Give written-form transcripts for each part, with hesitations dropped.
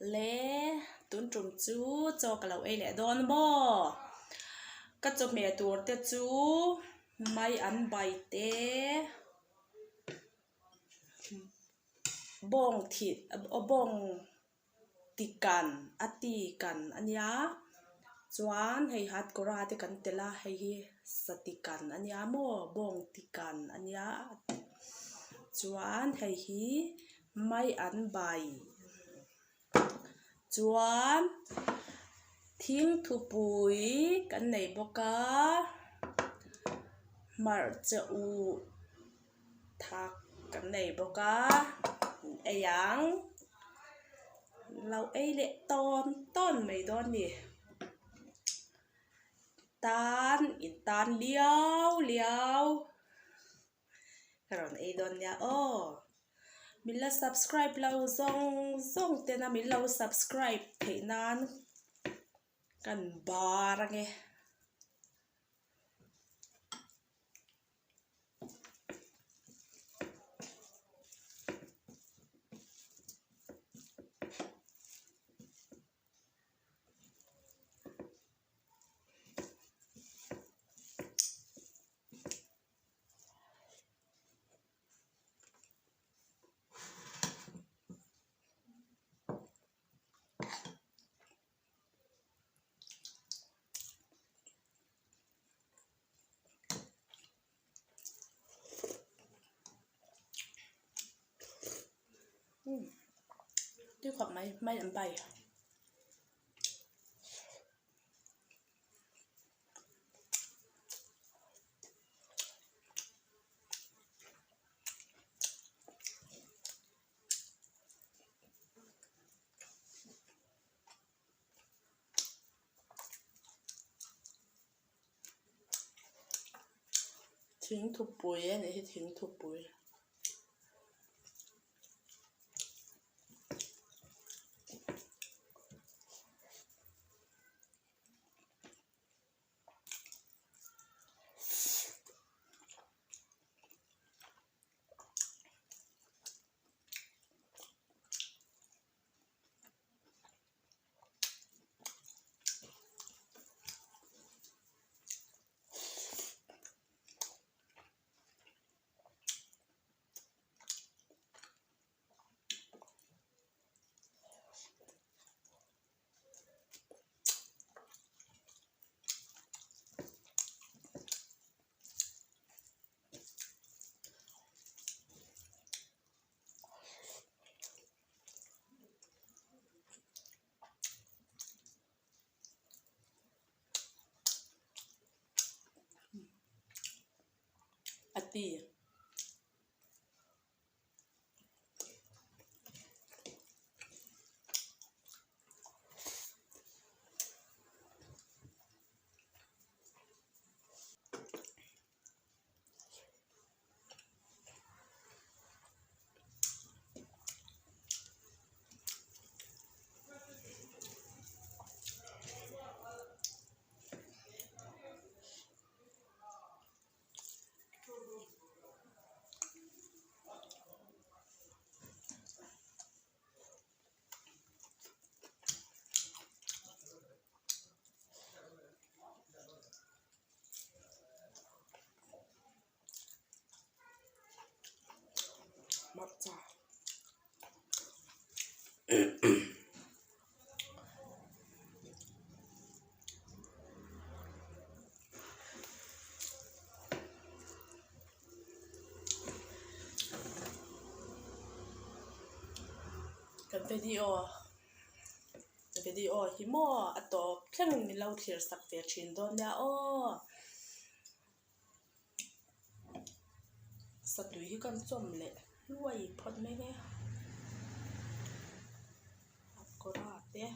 เลตุนจุ่มจูโจกับเราเอเล่โดนบ่ก็จะเมียตัวเตจูไม่อันใบเตบ่งทิดบ่งติกันอติกันอันยาจวนให้ฮัดกราติกันเตล่าให้สติกันอันยาโมบ่งติกันอันยาจวนให้ไม่อันใบจวนทิ้งทุปุยกันในบกามาจะอูทักกันในบกาไอ้ยังเราไอ้เละต้นไม่โดนนี่ตานอินตานเลี้ยวกระโดดไอ้โดนเนี่ยโอ้มิลล์ subscribe เราส่งเตนะมิลล์เรา subscribe เท่นั้นกันบาร์ไงด้วยความไม่อันใบทิ้งทุบปุ๋ยนี่ที่ทิ้งทุบปุ๋ยอตีหมดจ้ากันวิดีโอฮิโมอัตโตแค่มีเราเทียร์สักเตียชินโดนเนี่ยโอ้สัตว์ดุยกันจมเลยรวยพอดไม่แน่ก็ราดเนี่ย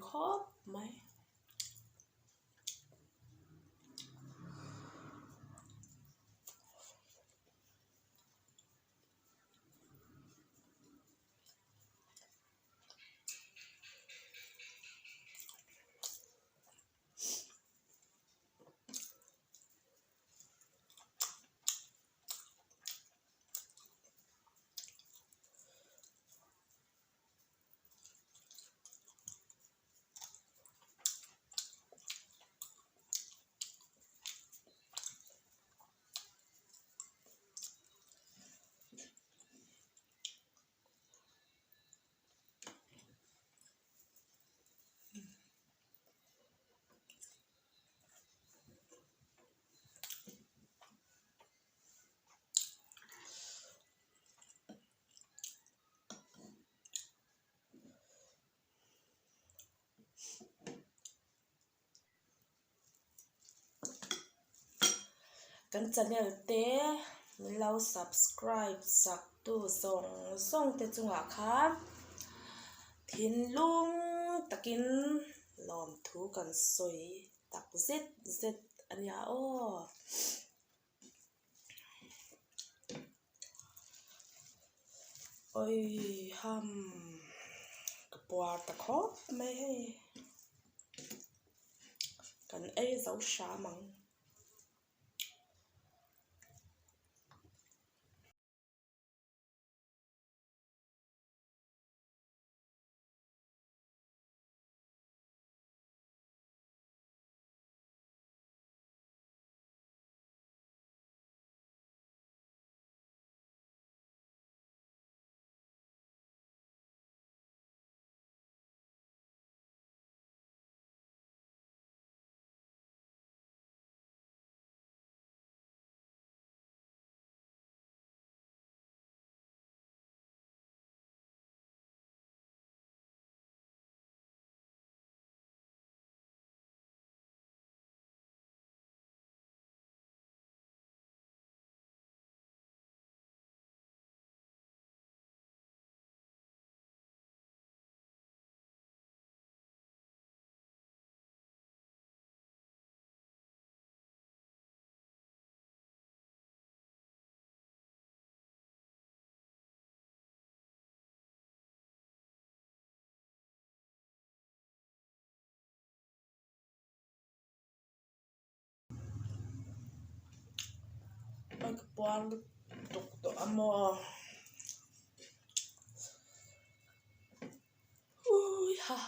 ครบไหมกันจะเนี่ยเต้เรา subscribe สักตัวส่งเตจุงอ่ะค่ะทินลุงตะกินลอมทูกันสวยตักเซ็ตอันยาโอโอ้ยฮัมกระปวดตะคบไม่ให้กันเจ้าช้ามังกระปวดตุกตัวอมออุ้ยฮ่า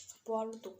กระปวดตุก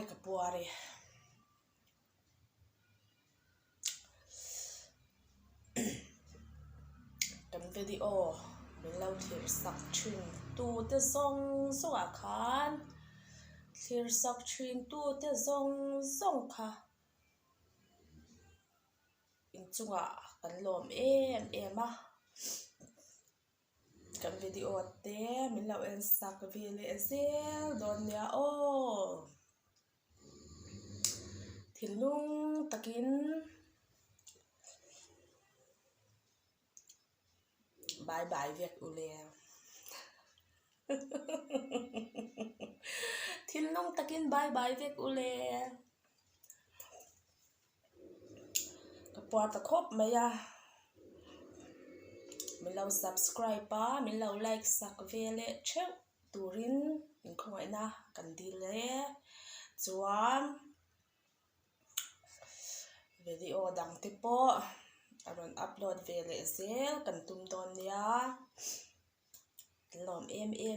กระปวดกันวิดีโอ mình lâu thiệt sắc chuyên tu te song song à khan thiệt sắc chuyên tu te song song kha in chung à kan lom em à kan video te mình lâu en sak vi le zel don ya o thil lung takin bye bye việc ule thil lung takin bye bye việc ule kapwa ta khop maya mình lâu subscribe pa mình lâu like sak vele cheu turin in khoi na kan di le chuan video dang te po aron upload vele zel kan tum don ya lom em e